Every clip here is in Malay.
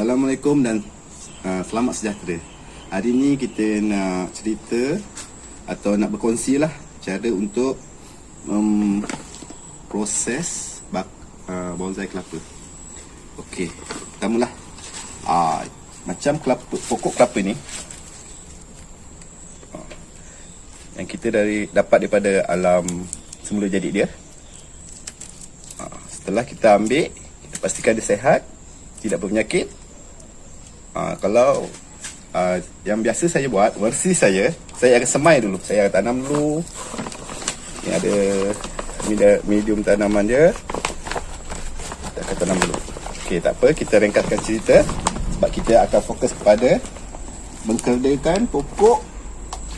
Assalamualaikum dan selamat sejahtera. Hari ni kita nak cerita atau nak berkongsi lah cara untuk proses bonsai kelapa. Okey, pertamalah macam pokok kelapa ni yang kita dapat daripada alam semula jadi dia. Setelah kita ambil, kita pastikan dia sihat, tidak berpenyakit. Kalau yang biasa saya buat, versi saya akan semai dulu. Saya akan tanam dulu. Ni ada medium tanaman dia. Kita akan tanam dulu. Okey, tak apa, kita ringkaskan cerita sebab kita akan fokus kepada mengkerdilkan pokok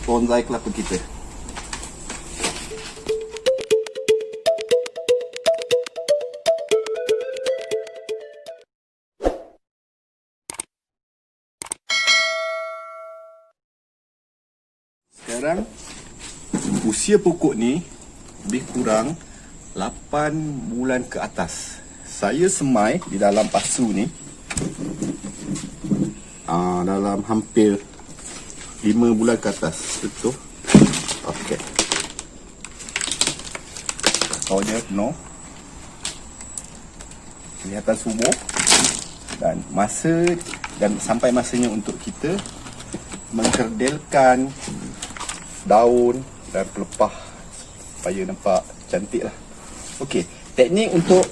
bonsai kelapa kita. Sekarang usia pokok ni lebih kurang 8 bulan ke atas. Saya semai di dalam pasu ni dalam hampir 5 bulan ke atas. Betul. Okey. Kaunya penuh. Kelihatan subur. Dan sampai masanya untuk kita mengkerdilkan daun dan pelepah supaya nampak cantik lah. Okey, teknik untuk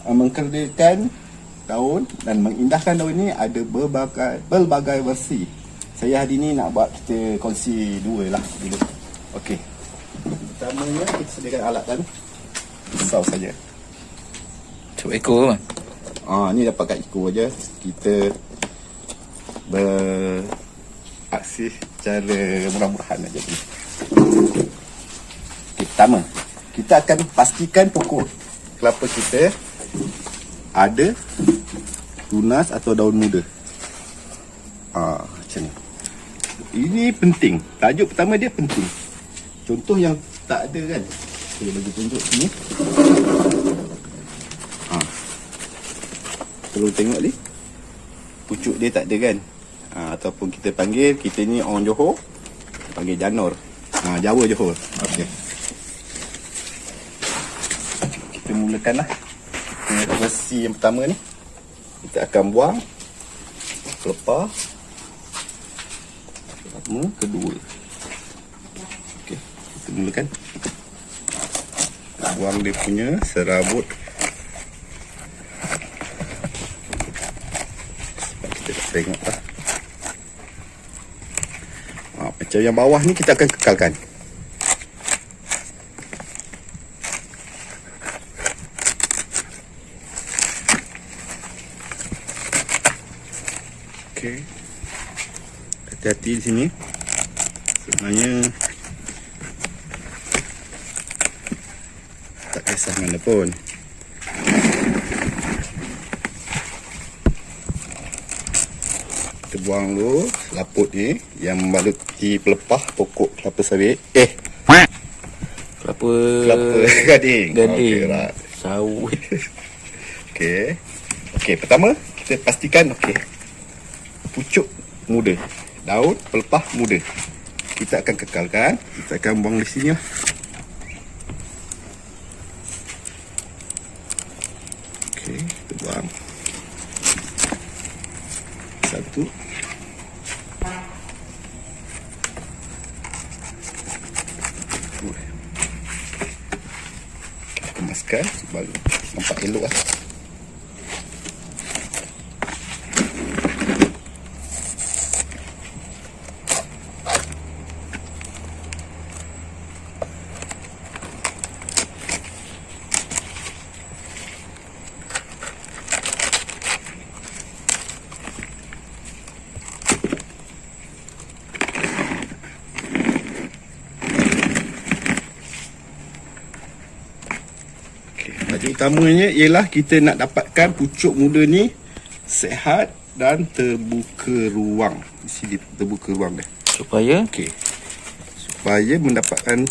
mengkerdilkan daun dan mengindahkan daun ni ada berbagai versi. Saya hari ni nak buat kita kongsi dua lah dulu. Okey, pertamanya kita sediakan alat kan pisau saja. Cuba ekor. Ni dapat kat ekor aja. Kita beraksi cara murah-murahan aja ni. Okay, pertama, kita akan pastikan pokok kelapa kita ada tunas atau daun muda. Macam ni. Ini penting. Tajuk pertama dia penting. Contoh yang tak ada kan, saya bagi tunjuk sini. Kalau tengok ni, pucuk dia tak ada kan. Ataupun kita panggil, kita ni orang Johor panggil janur, Jawa Johor. Okey, kita mulakanlah versi yang pertama ni. Kita akan buang pelepah pertama, kedua. Okey, kita mulakan buang dia punya serabut sebab kita dah tengok lah. Macam yang bawah ni kita akan kekalkan. Okey. Hati-hati di sini. Sebenarnya tak kisah mana pun. Kita buang dulu laput ni yang membaluti pelepah pokok kelapa sawit. Kelapa gading. Gading. Okey, sawit. Okey, pertama kita pastikan pucuk muda, daun pelepah muda. Kita akan kekalkan. Kita akan buang di sini lah. Okey, kita buang satu. Kita kemaskan baru nampak elok lah. Tajuk utamanya ialah kita nak dapatkan pucuk muda ni sihat dan terbuka ruang. Di sini terbuka ruang dia. Supaya supaya mendapatkan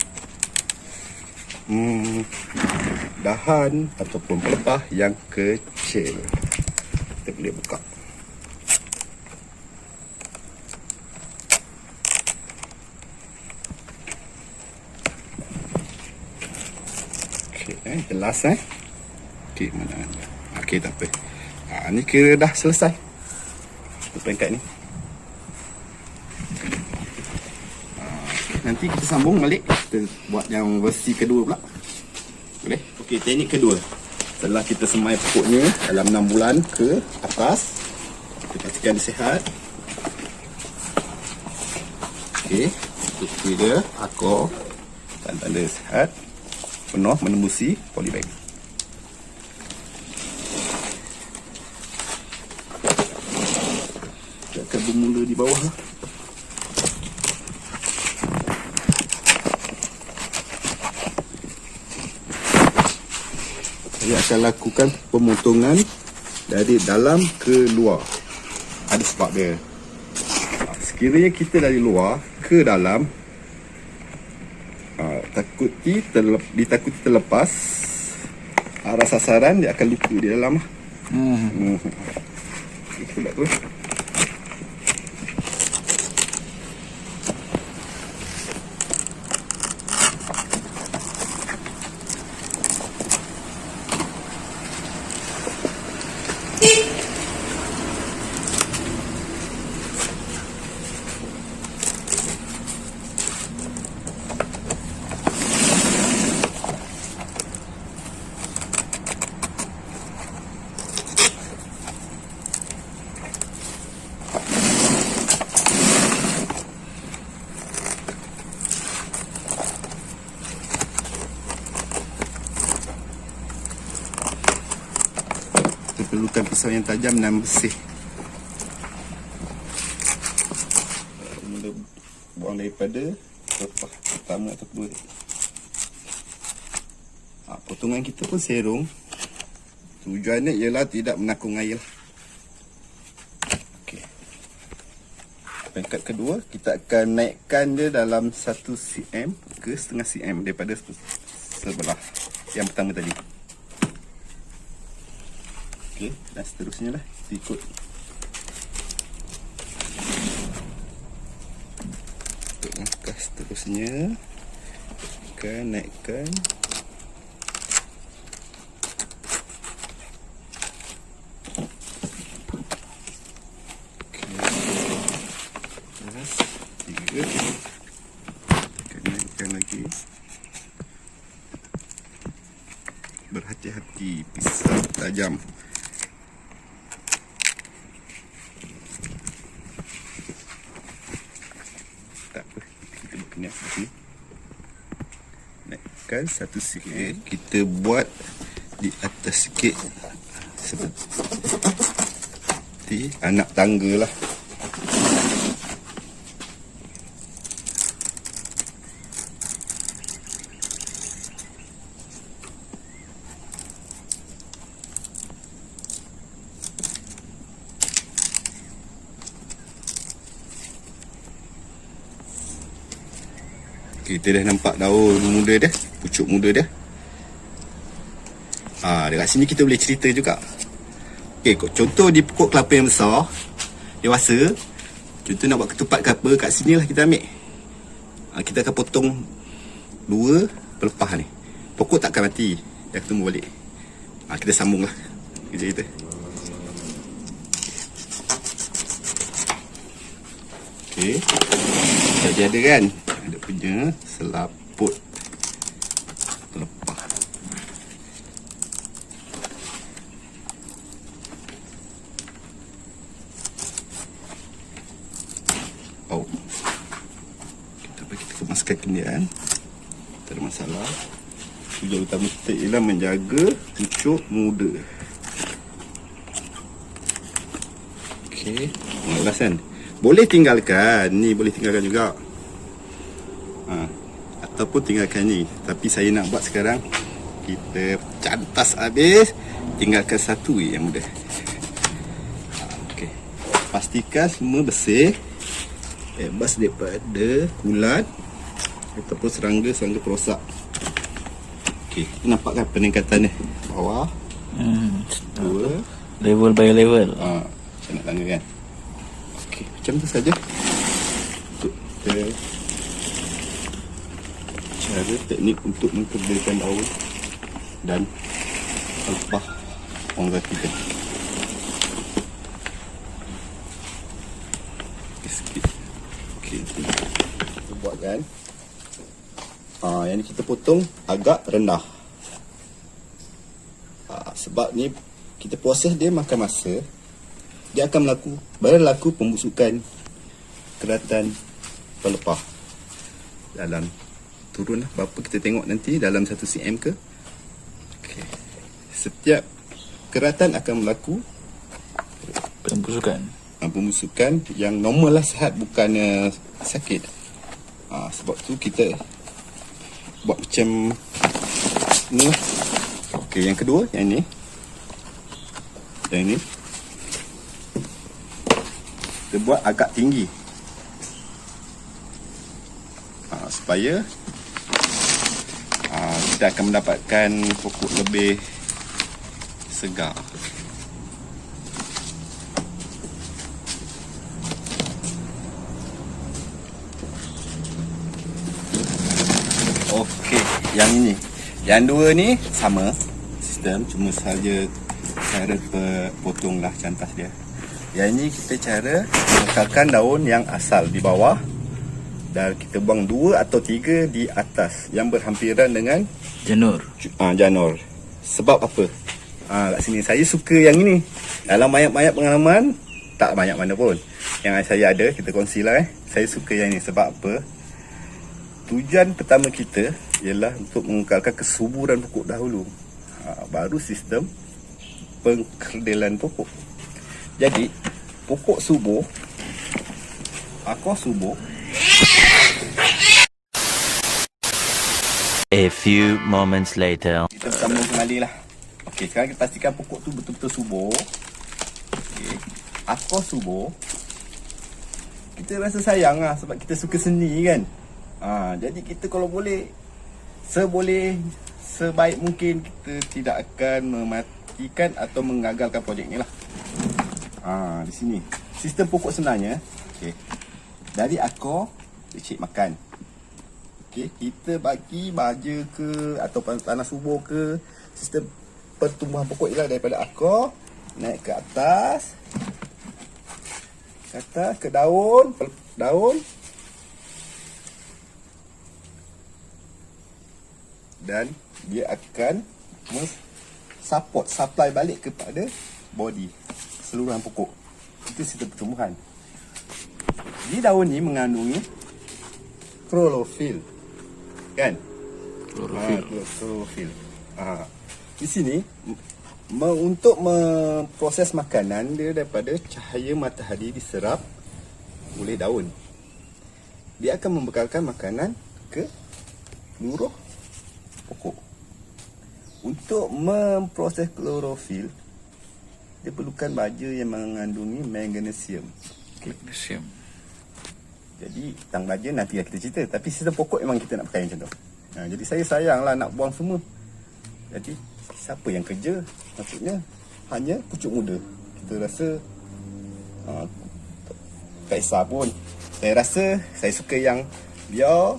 dahan ataupun pelepah yang kecil. Kita boleh buka. Gelas okey, mana? Okey, tak apa. Ni kira dah selesai untuk peringkat ni. Nanti kita sambung balik, kita buat yang versi kedua pula. Boleh? Okey, teknik kedua. Setelah kita semai pokoknya dalam 6 bulan ke atas, kita pastikan dia sihat. Okey, tutup dia, akor, tanda-tanda sihat, penuh menembusi polybag. Kita akan bermula di bawah lah. Saya akan lakukan pemotongan dari dalam ke luar. Ada sebab dia. Sekiranya kita dari luar ke dalam, ditakuti terlepas arah sasaran, dia akan luka di dalam. Sebab tu perlukan pisau yang tajam dan bersih. Mula buang daripada pelepah pertama atau kedua. Potongan kita pun serong. Tujuannya ialah tidak menakung air. Okey. Peringkat kedua, kita akan naikkan dia dalam 1 cm ke setengah cm daripada sebelah yang pertama tadi. Okey, dan seterusnya lah, ikut. Untuk langkah seterusnya, akan naikkan. Okey, plus 3. Akan naikkan lagi. Berhati-hati, pisau tajam. Tak apa, kita berkenyak sini. Naikkan 1 sikit. Kita buat di atas sikit, seperti anak tangga lah. Kita dah nampak daun muda dia, pucuk muda dia. Dekat sini kita boleh cerita juga. Okey, contoh di pokok kelapa yang besar, dewasa, contoh nak buat ketupat ke apa, kat sini lah kita ambil. Kita akan potong 2 pelepah ni. Pokok tak akan mati, dia akan tumbuh balik. Kita sambung lah kerja kita. Okey, jadi ada kan? Ada punya selaput pelepah. Kita kemaskan kendiaan. Tak ada masalah. Tujuan utama kita ialah menjaga pucuk muda. Okey, malas kan? Boleh tinggalkan, ni boleh tinggalkan juga. Ataupun tinggalkan ni. Tapi saya nak buat sekarang, kita cantas habis, tinggalkan satu yang mudah. Okey, pastikan semua bersih, bebas daripada kulat ataupun serangga perosak. Okey, nampak kan peningkatan ni? Bawah, 2, level by level. Saya nak tangga kan. Okey, macam tu saja untuk cara teknik untuk mengkebilkan daun. dan pelepah orang kita. Sikit. Okey, kita buat kan. Yang ni kita potong agak rendah. Sebab ni kita proses dia makan masa. Dia akan berlaku pembusukan keratan pelepah. Dalam turun lah berapa kita tengok nanti dalam 1 cm ke. Okay. Setiap keratan akan berlaku pembusukan yang normal lah, sihat, bukan sakit. Sebab tu kita buat macam ni lah. Okey, yang kedua, yang ni. Yang ni kita buat agak tinggi, supaya kita akan mendapatkan pokok lebih segar. Okey, yang ini, yang dua ni sama sistem, cuma saja cara potonglah cantas dia. Yang ini kita cara mengekalkan daun yang asal di bawah dan kita buang 2 atau 3 di atas yang berhampiran dengan janur. Sebab apa? Kat sini saya suka yang ini. Dalam banyak-banyak pengalaman, tak banyak mana pun yang saya ada, kita kongsilah. Saya suka yang ini. Sebab apa? Tujuan pertama kita ialah untuk mengekalkan kesuburan pokok dahulu. Baru sistem pengkerdilan pokok. Jadi pokok subur, akar subur. A few moments later. Kita sambung kembali lah. Okey, sekarang kita pastikan pokok tu betul-betul subur. Okey, akar subur. Kita rasa sayang lah sebab kita suka seni kan. Jadi kita kalau boleh, sebaik mungkin kita tidak akan mematikan atau mengagalkan projek ni lah. Di sini sistem pokok sebenarnya, okey, dari akar cik makan. Okey, kita bagi baja ke atau tanah subur ke, sistem pertumbuhan pokok ialah daripada akar naik ke atas, ke daun, dan dia akan supply balik kepada body keseluruhan pokok. Itu sistem pertumbuhan. Di daun ni mengandungi klorofil, kan? Klorofil. Di sini untuk memproses makanan dia daripada cahaya matahari diserap oleh daun. Dia akan membekalkan makanan ke seluruh pokok. Untuk memproses klorofil, dia perlukan baja yang mengandungi magnesium. Magnesium. Jadi tang baja nanti kita cerita, tapi sistem pokok memang kita nak pakai macam tu. Jadi saya sayanglah nak buang semua. Jadi siapa yang kerja? Maksudnya hanya pucuk muda. Kita rasa tak kisah pun. Saya rasa saya suka yang biar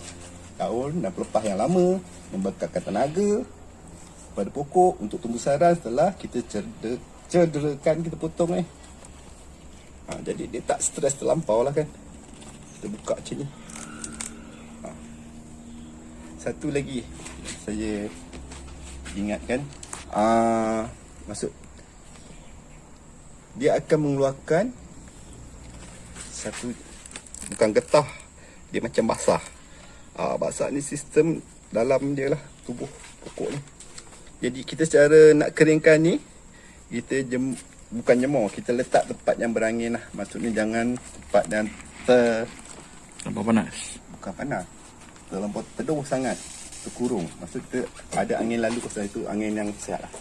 daun dan pelepah yang lama membekalkan tenaga pada pokok untuk tumbuh saran setelah kita cederakan, kita potong jadi dia tak stres terlampau lah kan. Kita buka macam ni. Satu lagi saya ingatkan, maksud dia akan mengeluarkan satu, bukan getah, dia macam basah. Basah ni sistem dalam dia lah, tubuh pokok ni. Jadi kita cara nak keringkan ni, kita bukan jemur, kita letak tempat yang berangin lah. Maksudnya jangan tempat yang terlampau panas. Bukan panas, terlampau teduh sangat, terkurung. Maksud kita ada angin lalu, pasal itu angin yang sihat lah.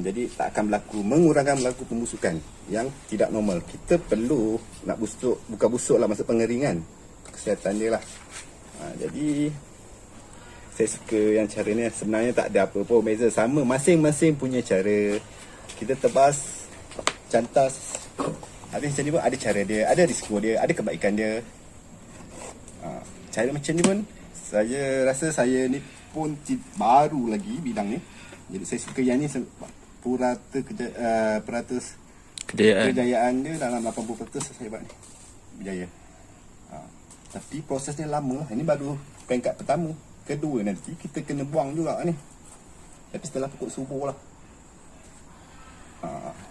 Jadi tak akan mengurangkan berlaku pembusukan yang tidak normal. Kita perlu nak busuk, bukan busuk lah, maksud pengeringan, kesihatan dia lah. Jadi saya suka yang cara ni. Sebenarnya tak ada apa pun beza, sama, masing-masing punya cara. Kita tebas cantas, habis macam ni pun ada cara dia, ada risiko dia, ada kebaikan dia. Cara macam ni pun saya rasa saya ni pun baru lagi bidang ni. Jadi saya suka yang ni sebab purata kejayaan dia dalam 80% saya buat ni. Berjaya. Tapi prosesnya lama lah. Ini baru peringkat pertama. Kedua nanti kita kena buang juga ni. Tapi setelah pokok subur lah.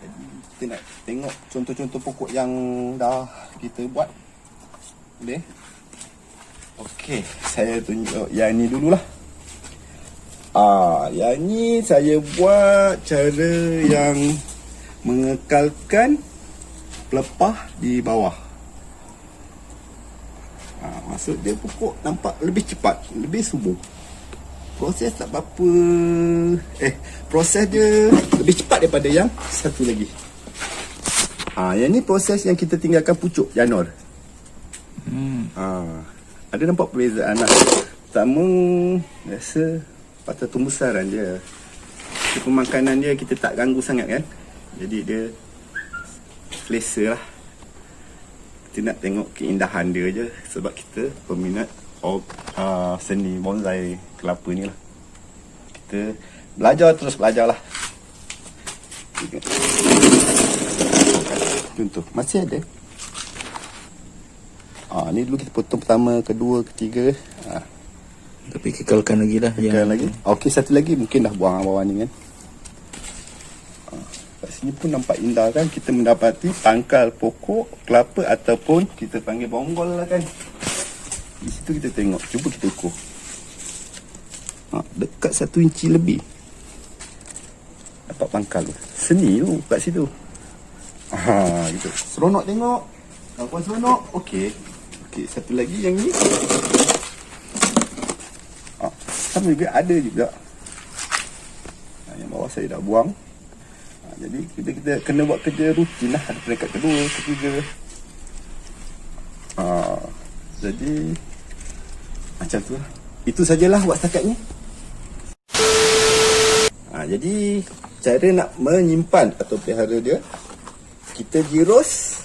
Jadi kita nak tengok contoh-contoh pokok yang dah kita buat. Boleh? Okey, saya tunjuk yang ni dululah. Yang ni saya buat cara yang mengekalkan pelepah di bawah. Maksud dia pokok nampak lebih cepat, lebih subur. Proses tak berapa proses dia lebih cepat daripada yang satu lagi. Yang ni proses yang kita tinggalkan pucuk janur. Ada nampak perbezaan lah. Pertama rasa patah tumbusaran dia. Pemakanan dia kita tak ganggu sangat kan. Jadi dia selesa lah. Kita nak tengok keindahan dia je. Sebab kita peminat seni bonsai kelapa ni lah. Kita terus belajar lah. Contoh masih ada. Ni dulu kita potong pertama, kedua, ketiga. Tapi kekalkan lagi lah. Kekalkan lagi. Okey, satu lagi mungkin dah buang bawah ni kan. Kat sini pun nampak indah kan. Kita mendapati tangkal pokok kelapa ataupun kita panggil bonggol lah kan. Di situ kita tengok. Cuba kita ukur. Dekat 1 inci lebih. Dapat pangkal tu. Seni tu kat situ. Gitu. Seronok tengok. Puan seronok. Okey. Okey, satu lagi yang ni. Sama juga ada juga. Yang bawah saya dah buang. Jadi kita kena buat kerja rutin lah. Ada peringkat kedua, ketiga. Jadi macam tu lah. Itu sajalah buat setakat ni. Jadi cara nak menyimpan atau pelihara dia, kita jirus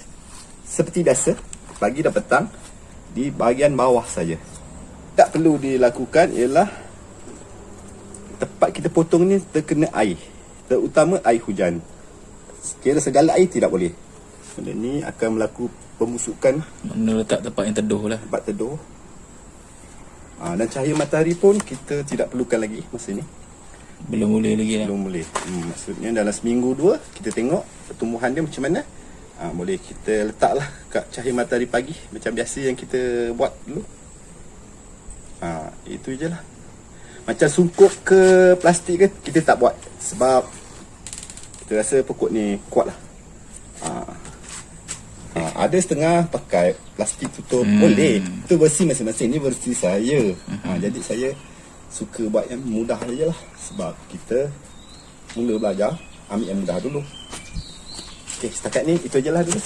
seperti biasa pagi dan petang di bahagian bawah saja. Tak perlu dilakukan ialah tempat kita potong ni terkena air, terutama air hujan. Kira segala air tidak boleh. Benda ni akan berlaku pembusukan. Mana letak tempat yang teduh lah. Tempat teduh. Dan cahaya matahari pun kita tidak perlukan lagi masa ni. Belum boleh lagi lah. Belum boleh. Maksudnya dalam seminggu 2 kita tengok pertumbuhan dia macam mana. Boleh kita letaklah kat cahaya matahari pagi macam biasa yang kita buat dulu. Itu je lah. Macam sungkup ke plastik ke kita tak buat sebab kita rasa pokok ni kuat lah. Ada setengah pakai plastik tutup. Boleh. Itu versi masing-masing. Ni versi saya. Jadi saya suka buat yang mudah je lah. Sebab kita mula belajar, ambil yang mudah dulu. Okey, setakat ni itu je lah dulu.